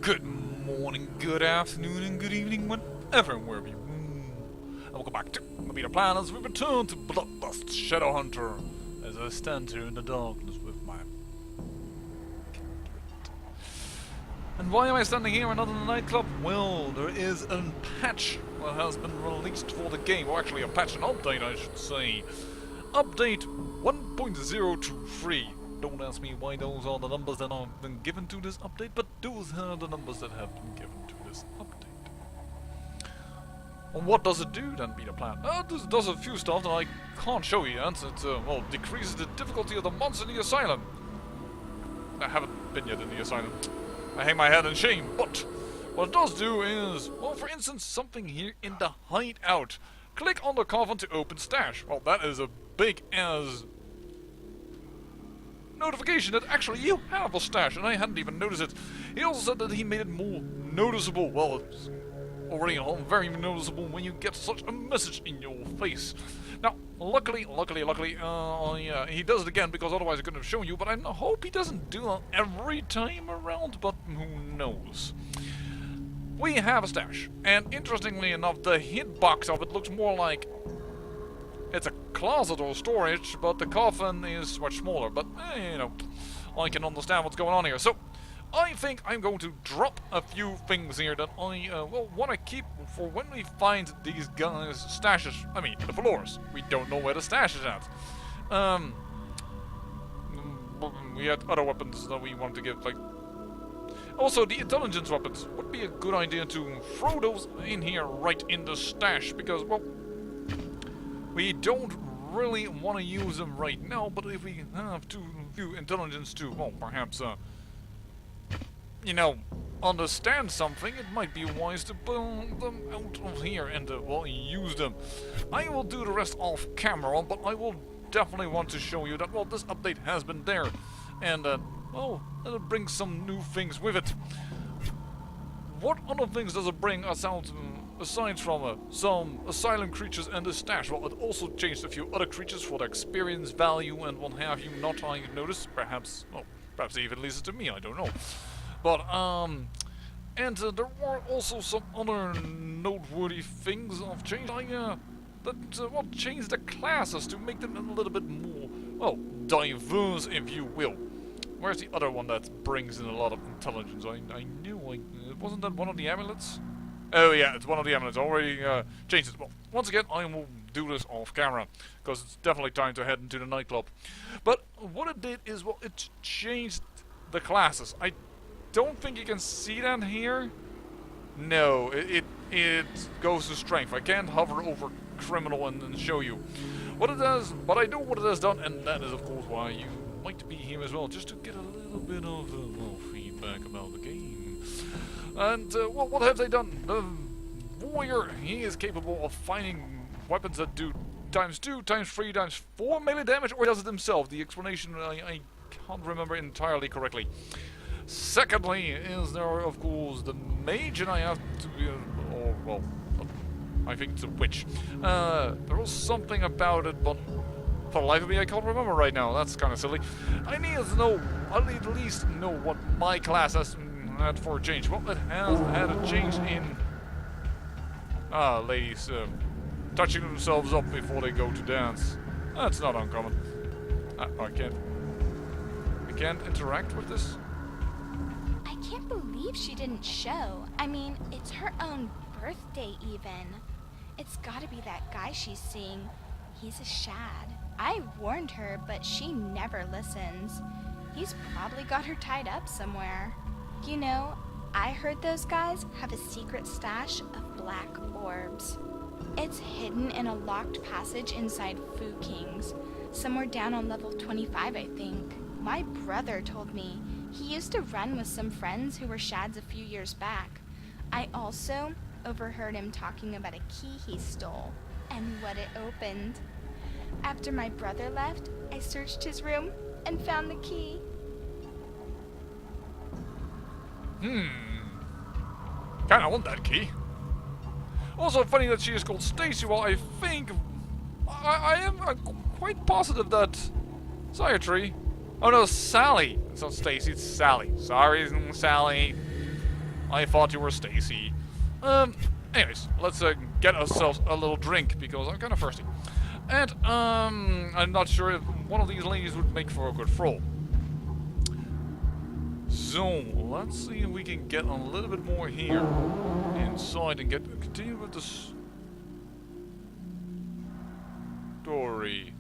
Good morning, good afternoon, and good evening, whenever and wherever you and welcome back to the Beta Plan as we return to Bloodlust Shadowhunter as I stand here in the darkness with my kindred. And why am I standing here and not in a nightclub? Well, there is a patch that has been released for the game, or actually a patch, an update I should say. Update 1.023. Don't ask me why those are the numbers that have been given to this update, but those are the numbers that have been given to this update. And what does it do then, Beta Plan? This does a few stuff that I can't show you yet. It, well, decreases the difficulty of the monster in the asylum. I haven't been yet in the asylum. I hang my head in shame, but what it does do is, well, for instance, something here in the hideout. Click on the coffin to open stash. Well, that is a big-ass notification that actually you have a stash, and I hadn't even noticed it. He also said that he made it more noticeable. Well, it's already very noticeable when you get such a message in your face. Now, luckily, yeah, he does it again because otherwise I couldn't have shown you, but I hope he doesn't do that every time around, but who knows. We have a stash, and interestingly enough, the hitbox of it looks more like it's a closet or storage, but the coffin is much smaller. But, you know, I can understand what's going on here. So, I think I'm going to drop a few things here that I, well, want to keep for when we find these guys' stashes. I mean, the floors. We don't know where the stash is at. We had other weapons that we wanted to give, like... Also, the intelligence weapons would be a good idea to throw those in here right in the stash, because, well, we don't really want to use them right now, but if we have few intelligence to, well, perhaps, you know, understand something, it might be wise to pull them out of here and, well, use them. I will do the rest off camera, but I will definitely want to show you that, well, this update has been there, and, well, it'll bring some new things with it. What other things does it bring us out, aside from some asylum creatures and the stash? Well, it also changed a few other creatures for their experience value and what have you not, I noticed. Perhaps, well, perhaps it even leads it to me, I don't know. But, and there were also some other noteworthy things of change. Well, changed the classes to make them a little bit more, well, diverse, if you will. Where's the other one that brings in a lot of intelligence? I knew, wasn't that one of the amulets? Oh yeah, it's one of the amulets. I already changed it. Well, once again, I will do this off camera, because it's definitely time to head into the nightclub. But what it did is, well, it changed the classes. I don't think you can see that here. No, it goes to strength. I can't hover over criminal and show you what it does, but I know what it has done, and that is, of course, why you might be here as well, just to get a little bit of feedback about the game. And, well, what have they done? The warrior, he is capable of finding weapons that do ×2, ×3, ×4 melee damage, or does it himself? The explanation I can't remember entirely correctly. Secondly, is there, of course, the mage, and I have to be, or, well, I think it's a witch. There was something about it, but for the life of me, I can't remember right now. That's kind of silly. I need to know, I need at least know what my class has had for a change. Well, it has had a change in, ladies, touching themselves up before they go to dance. That's not uncommon. I can't interact with this. I can't believe she didn't show. I mean, it's her own birthday even. It's gotta be that guy she's seeing. He's a shad. I warned her, but she never listens. He's probably got her tied up somewhere. You know, I heard those guys have a secret stash of black orbs. It's hidden in a locked passage inside Fu King's, somewhere down on level 25, I think. My brother told me he used to run with some friends who were shads a few years back. I also overheard him talking about a key he stole and what it opened. After my brother left, I searched his room and found the key. Kinda want that key. Also funny that she is called Stacy. Well, I think I am quite positive that Sciatry. Oh no, Sally. It's not Stacy, it's Sally. Sorry, Sally. I thought you were Stacy. Anyways, let's get ourselves a little drink because I'm kind of thirsty. And I'm not sure if one of these ladies would make for a good throw. So let's see if we can get a little bit more here inside and continue with the story.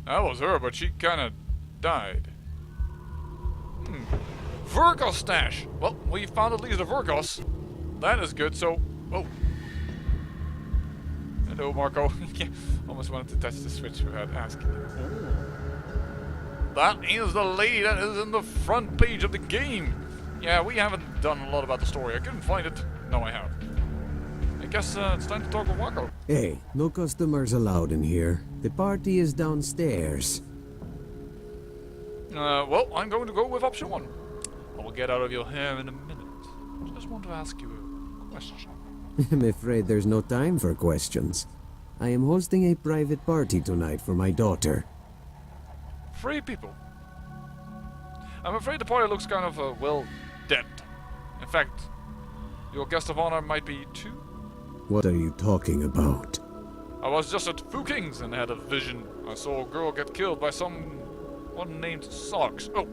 That was her, but she kind of died. Virgos stash. Well, we found at least a Virgos. That is good. So, oh. Hello, Marco. Almost wanted to touch the switch without asking. That is the lady that is in the front page of the game. Yeah, we haven't done a lot about the story. I couldn't find it. No, I have. I guess it's time to talk with Marco. Hey, no customers allowed in here. The party is downstairs. Well, I'm going to go with option 1. I will get out of your hair in a minute. Just want to ask you a question. I'm afraid there's no time for questions. I am hosting a private party tonight for my daughter. 3 people. I'm afraid the party looks kind of, well, dead. In fact, your guest of honor might be 2. What are you talking about? I was just at Fu King's and had a vision. I saw a girl get killed by someone named Socks. Oh,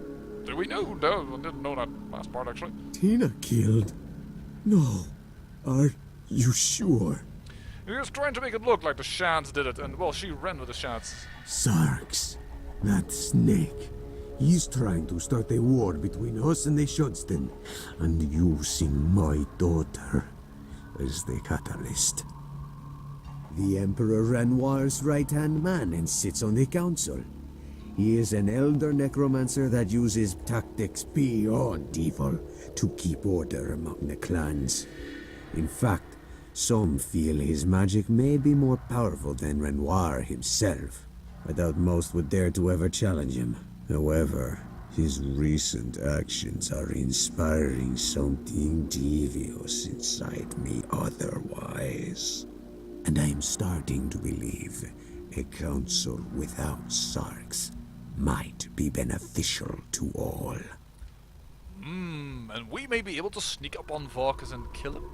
did we know? No, I didn't know that last part, actually. Tina killed? No. Are you sure? He was trying to make it look like the Shads did it, and, well, she ran with the Shads. Sarks. That snake. He's trying to start a war between us and the Shudston, and using my daughter as the catalyst. The Emperor Renoir's right-hand man and sits on the council. He is an elder necromancer that uses tactics beyond evil to keep order among the clans. In fact, some feel his magic may be more powerful than Renoir himself. I doubt most would dare to ever challenge him. However, his recent actions are inspiring something devious inside me otherwise. And I am starting to believe a council without Sarks might be beneficial to all. And we may be able to sneak up on Varkas and kill him.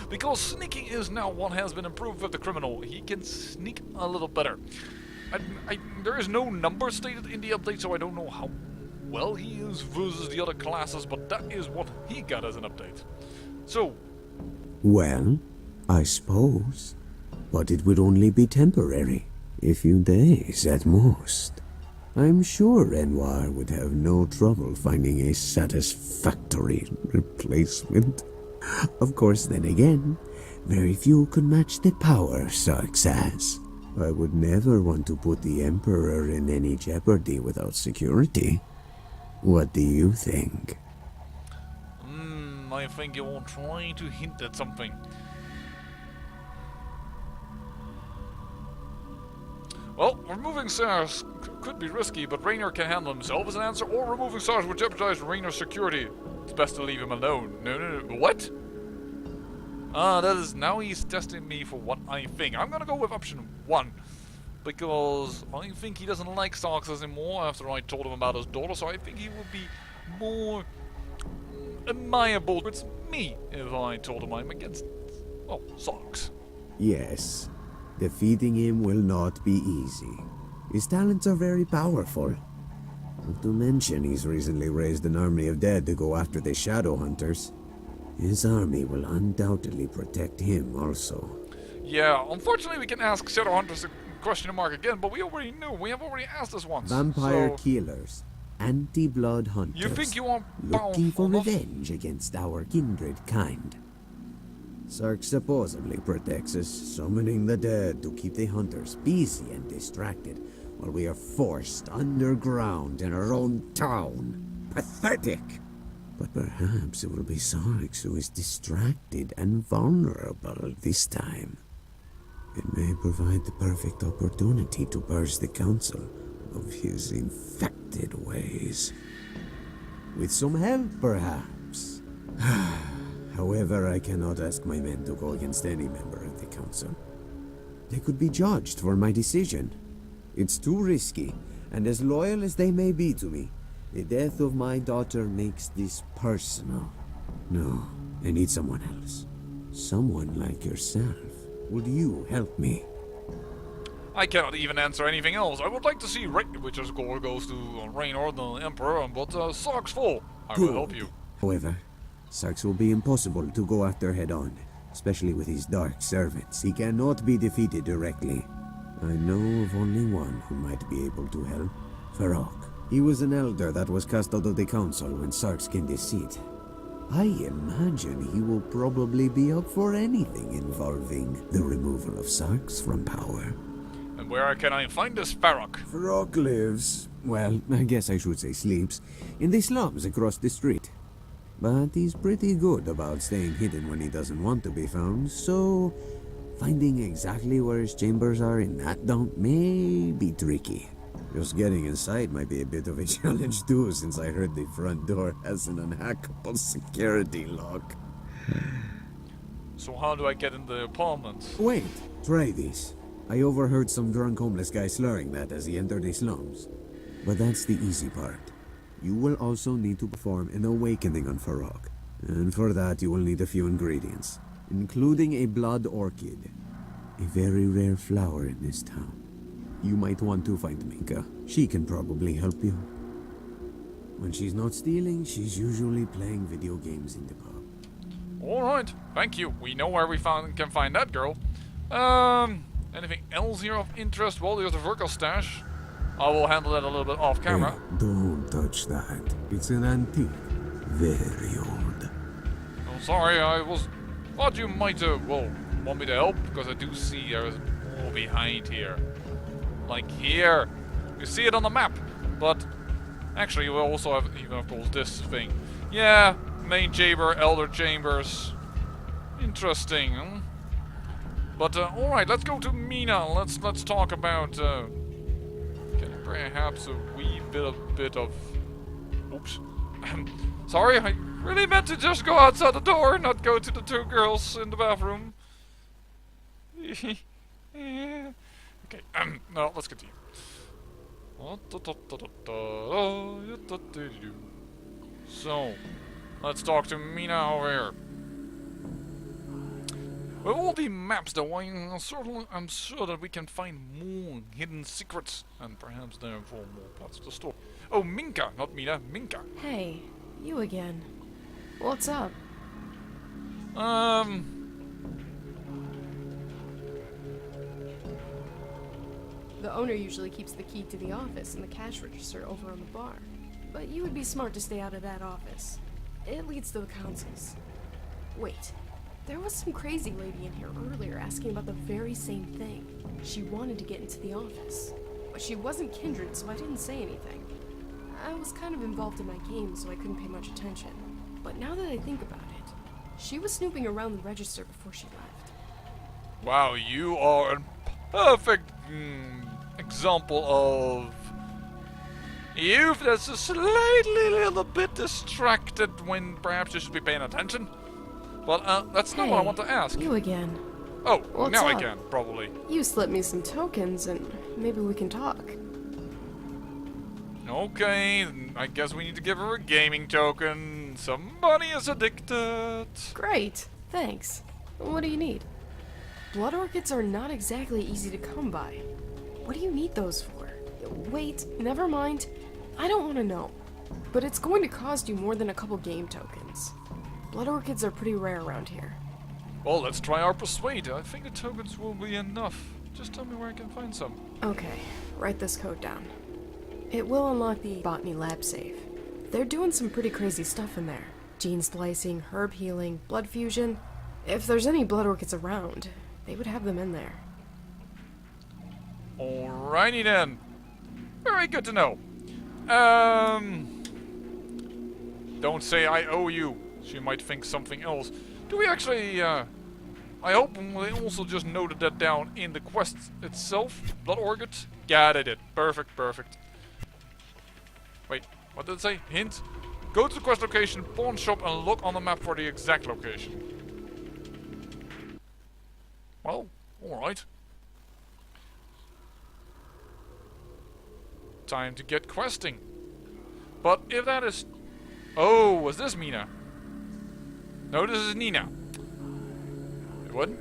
Because sneaking is now what has been improved with the criminal. He can sneak a little better. There is no number stated in the update, so I don't know how well he is versus the other classes, but that is what he got as an update. So... Well, I suppose. But it would only be temporary. A few days at most. I'm sure Renoir would have no trouble finding a satisfactory replacement. Of course, then again, very few could match the power Sarks has. I would never want to put the Emperor in any jeopardy without security. What do you think? I think you're trying to hint at something. Well, removing SARS could be risky, but Raynor can handle himself as an answer, or removing SARS would jeopardize Raynor's security. It's best to leave him alone. No. What? That is, now he's testing me for what I think. I'm gonna go with option 1. Because I think he doesn't like Sarks anymore after I told him about his daughter, so I think he would be more amiable towards me if I told him I'm against, well, Sarks. Yes. Defeating him will not be easy. His talents are very powerful. Not to mention he's recently raised an army of dead to go after the Shadowhunters. His army will undoubtedly protect him also. Yeah, unfortunately we can ask Shadowhunters a question mark again, but we already knew. We have already asked this once. Vampire killers. Anti-blood hunters. You think you are looking for enough? revenge against our kindred kind. Sark supposedly protects us, summoning the dead to keep the hunters busy and distracted, while we are forced underground in our own town. Pathetic! But perhaps it will be Sark who is distracted and vulnerable this time. It may provide the perfect opportunity to purge the council of his infected ways. With some help, perhaps. However, I cannot ask my men to go against any member of the council. They could be judged for my decision. It's too risky, and as loyal as they may be to me, The death of my daughter makes this personal. No, I need someone else. Someone like yourself. Would you help me? I cannot even answer anything else. I would like to see which score goes to Raynor the Emperor, but Sark's full. I will help you. However, Sark's will be impossible to go after head-on, especially with his dark servants. He cannot be defeated directly. I know of only one who might be able to help. Farok. He was an elder that was cast out of the council when Sark gained his seat. I imagine he will probably be up for anything involving the removal of Sarks from power. And where can I find this Farok? Farok lives, well, I guess I should say sleeps, in the slums across the street. But he's pretty good about staying hidden when he doesn't want to be found, so finding exactly where his chambers are in that dump may be tricky. Just getting inside might be a bit of a challenge too, since I heard the front door has an unhackable security lock. So how do I get in the apartment? Wait, try this. I overheard some drunk homeless guy slurring that as he entered the slums. But that's the easy part. You will also need to perform an awakening on Farok. And for that you will need a few ingredients, including a blood orchid. A very rare flower in this town. You might want to find Minka. She can probably help you. When she's not stealing, she's usually playing video games in the pub. Alright, thank you. We know where we can find that girl. Anything else here of interest? Well, there's the Virgo stash. I will handle that a little bit off camera. Hey, don't touch that. It's an antique. Very old. Oh, sorry, thought you might, want me to help, because I do see there's more behind here. Like here. You see it on the map. But actually we also have even of course this thing. Yeah, main chamber, elder chambers. Interesting. Huh? But alright, let's go to Mina. Let's talk about perhaps a wee bit of oops. Sorry, I really meant to just go outside the door, not go to the two girls in the bathroom. Okay, no, let's continue. So, let's talk to Mina over here. With all the maps though, I'm sure that we can find more hidden secrets, and perhaps therefore more parts of the story. Oh, Minka, not Mina, Minka. Hey, you again. What's up? The owner usually keeps the key to the office and the cash register over on the bar. But you would be smart to stay out of that office. It leads to the councils. Wait, there was some crazy lady in here earlier asking about the very same thing. She wanted to get into the office. But she wasn't kindred, so I didn't say anything. I was kind of involved in my game, so I couldn't pay much attention. But now that I think about it, she was snooping around the register before she left. Wow, you are a perfect example of youth that's a slightly little bit distracted when perhaps you should be paying attention. But that's not what I want to ask. You again. Oh, What's now up? I can, probably. You slipped me some tokens and maybe we can talk. Okay, I guess we need to give her a gaming token. Somebody is addicted. Great, thanks. What do you need? Blood orchids are not exactly easy to come by. What do you need those for? Wait, never mind. I don't want to know. But it's going to cost you more than a couple game tokens. Blood orchids are pretty rare around here. Well, let's try our persuade. I think the tokens will be enough. Just tell me where I can find some. Okay, write this code down. It will unlock the botany lab safe. They're doing some pretty crazy stuff in there. Gene splicing, herb healing, blood fusion. If there's any blood orchids around, they would have them in there. Alrighty then. Very good to know. Don't say I owe you. She might think something else. Do we actually, I hope they also just noted that down in the quest itself. Blood orchid? Yeah, they did. Perfect, perfect. Wait, what did it say? Hint? Go to the quest location, pawn shop, and look on the map for the exact location. Well, alright. Time to get questing. But if that is... Oh, was this Mina? No, this is Nina. It wouldn't?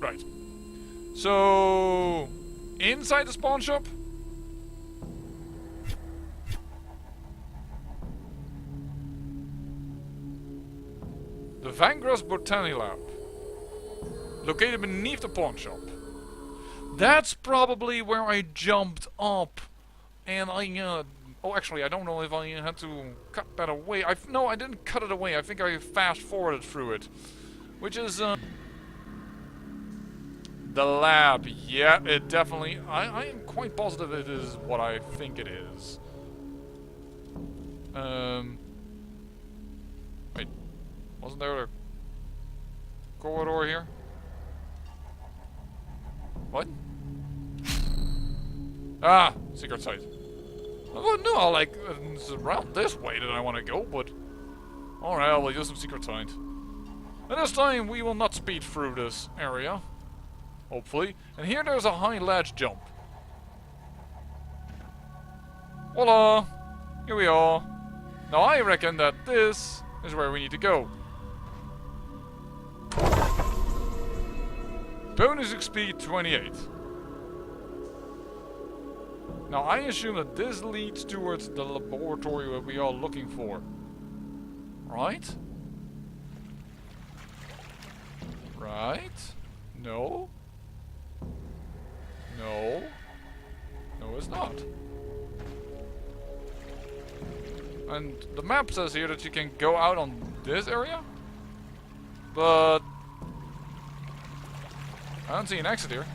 Right. So... Inside the spawn shop? The Vangra's Botany Lab. Located beneath the pawn shop. That's probably where I jumped up. And I, oh, actually, I don't know if I had to cut that away. No, I didn't cut it away. I think I fast-forwarded through it. Which is, the lab. Yeah, it definitely... I am quite positive it is what I think it is. Wait. Wasn't there a corridor here? What? Ah! Secret site. Well, no, like, it's around this way that I want to go, but... Alright, we'll use some secret site. And this time, we will not speed through this area. Hopefully. And here there's a high ledge jump. Voila! Here we are. Now I reckon that this is where we need to go. Bonus XP 28. Now I assume that this leads towards the laboratory that we are looking for. Right? Right? No? No? No, it's not. And the map says here that you can go out on this area? But... I don't see an exit here.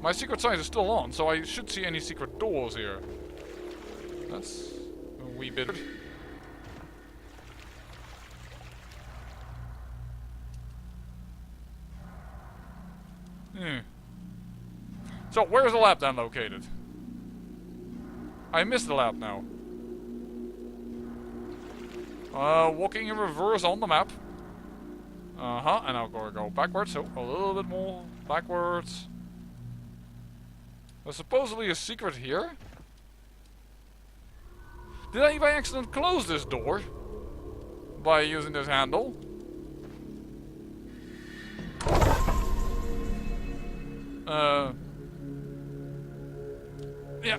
My secret site is still on, so I should see any secret doors here. That's a wee bit... So, where's the lab then located? I missed the lab now. Walking in reverse on the map. And I'll go backwards, so a little bit more backwards. There's supposedly a secret here. Did I by accident close this door? By using this handle? Yeah.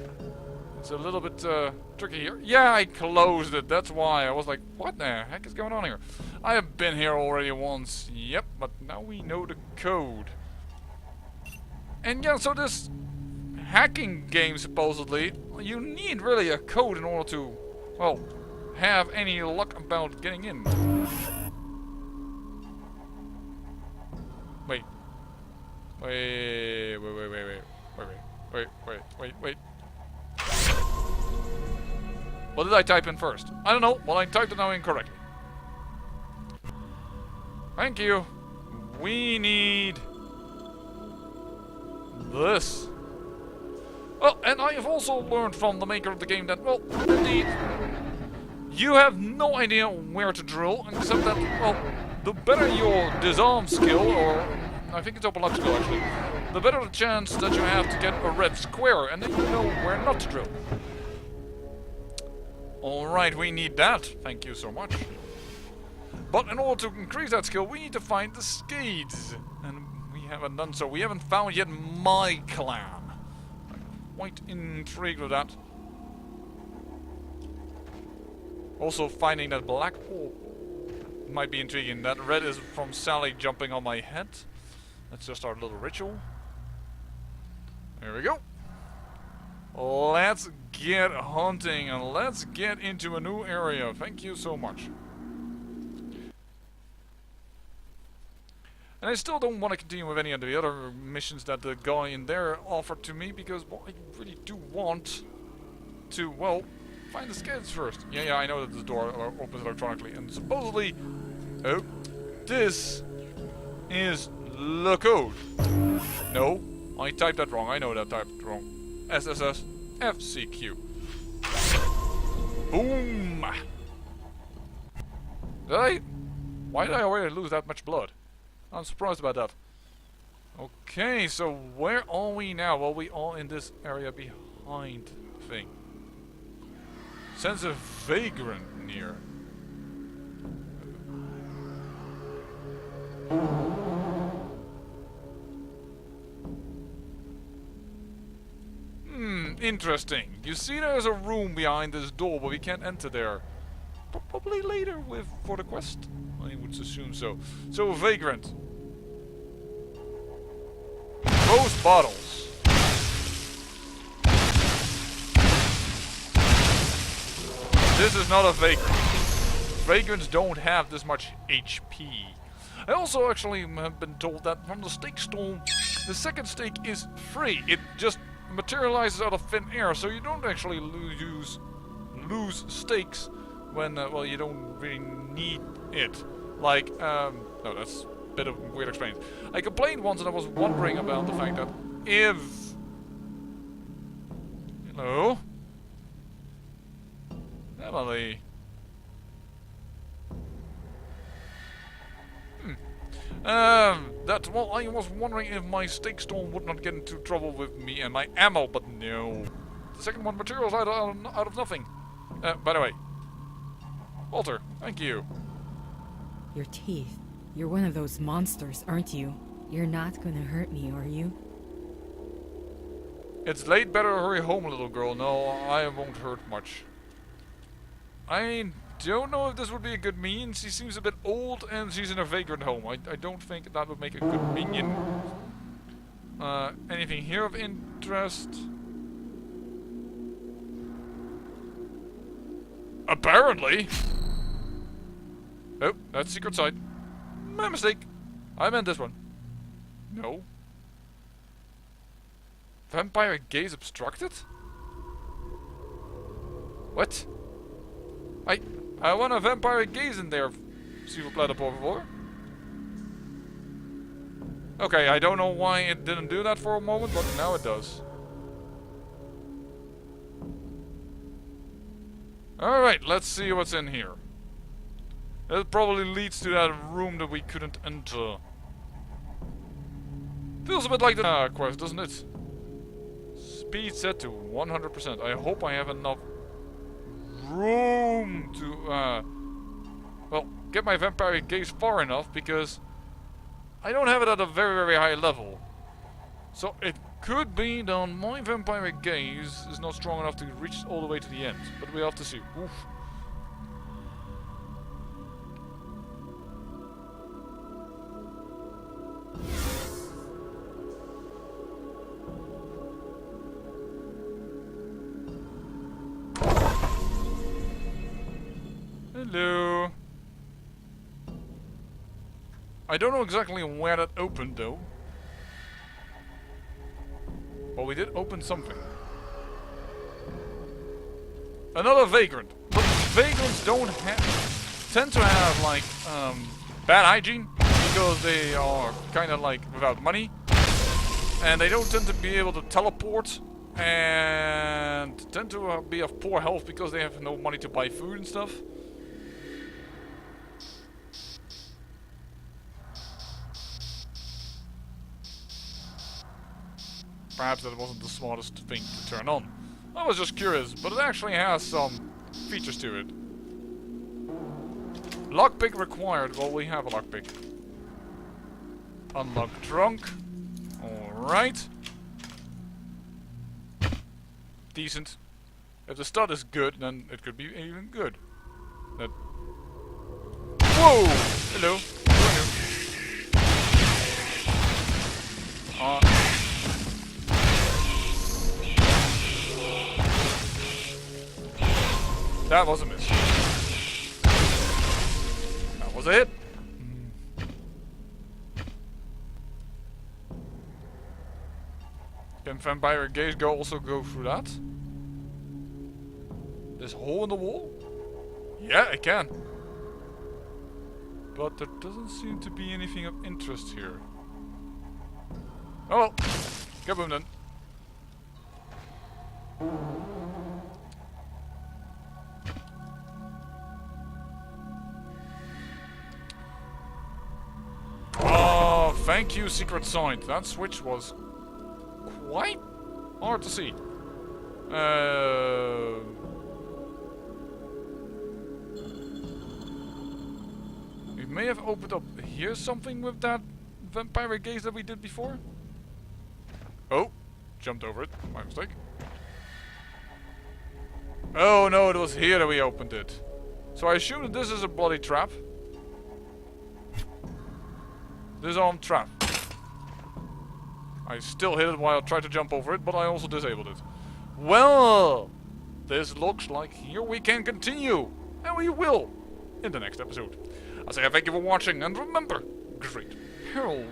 It's a little bit tricky here. Yeah, I closed it. That's why. I was like, what the heck is going on here? I have been here already once. Yep, but now we know the code. And yeah, so this hacking game, supposedly, you need really a code in order to, well, have any luck about getting in. Wait. Wait. What did I type in first? I don't know. Well, I typed it now incorrectly. Thank you. We need this. Well, and I have also learned from the maker of the game that, well, indeed, you have no idea where to drill, except that, well, the better your disarm skill, or I think it's open up skill actually, the better the chance that you have to get a red square, and then you know where not to drill. Alright, we need that. Thank you so much. But in order to increase that skill, we need to find the Scades. And we haven't done so. We haven't found yet my clan. I'm quite intrigued with that. Also, finding that black orb might be intriguing. That red is from Sally jumping on my head. That's just our little ritual. There we go. Let's get hunting and let's get into a new area. Thank you so much. And I still don't want to continue with any of the other missions that the guy in there offered to me because, well, I really do want to, well, find the Scades first. Yeah, I know that this door opens electronically. And supposedly, oh, this is the code. No, I typed that wrong. I know that I typed wrong. SSS FCQ. Boom! Why did I already lose that much blood? I'm surprised about that. Okay, so where are we now? Well, we are in this area behind the thing. Sense a vagrant near. Interesting. You see there's a room behind this door, but we can't enter there. Probably later for the quest. I would assume so. So, a vagrant. Rose bottles. This is not a vagrant. Vagrants don't have this much HP. I also actually have been told that from the stake storm, the second stake is free. It just materializes out of thin air, so you don't actually lose stakes when, well, you don't really need it. Like, no, that's a bit of weird explaining. I complained once and I was wondering about the fact that if... Hello? Emily. Well, I was wondering if my stake storm would not get into trouble with me and my ammo, but no. The second one materials out of nothing. By the way, Walter, thank you. Your teeth. You're one of those monsters, aren't you? You're not gonna hurt me, are you? It's late, better hurry home, little girl. No, I won't hurt much. I don't know if this would be a good minion. She seems a bit old and she's in a vagrant home. I don't think that would make a good minion. Anything here of interest? Apparently. Oh, that's secret side. My mistake. I meant this one. No. Vampire gaze obstructed? What? I want a vampire gaze in there, si vous plaît, por favor. Okay, I don't know why it didn't do that for a moment, but now it does. Alright, let's see what's in here. That probably leads to that room that we couldn't enter. Feels a bit like the quest, doesn't it? Speed set to 100%. I hope I have enough room to, well, get my vampire gaze far enough, because I don't have it at a very, very high level. So it could be that my vampire gaze is not strong enough to reach all the way to the end, but we'll have to see. Oof. Hello. I don't know exactly where that opened though. Well, we did open something. Another vagrant. But vagrants don't tend to have like bad hygiene because they are kind of like without money, and they don't tend to be able to teleport, and tend to be of poor health because they have no money to buy food and stuff. Perhaps that wasn't the smartest thing to turn on. I was just curious, but it actually has some features to it. Lockpick required. Well, we have a lockpick. Unlock trunk. Alright. Decent. If the stud is good, then it could be even good. That. Whoa! Hello. Who knew? That was a miss. That was a hit. Can vampire gaze also go through that? This hole in the wall? Yeah, it can. But there doesn't seem to be anything of interest here. Oh well. Kaboom then. Thank you, secret sign. That switch was quite hard to see. We may have opened up here something with that vampire gaze that we did before. Oh, jumped over it. My mistake. Oh no, it was here that we opened it. So I assume that this is a bloody trap. Disarmed trap. I still hit it while I tried to jump over it, but I also disabled it. Well, this looks like here we can continue. And we will in the next episode. I say thank you for watching, and remember, great hell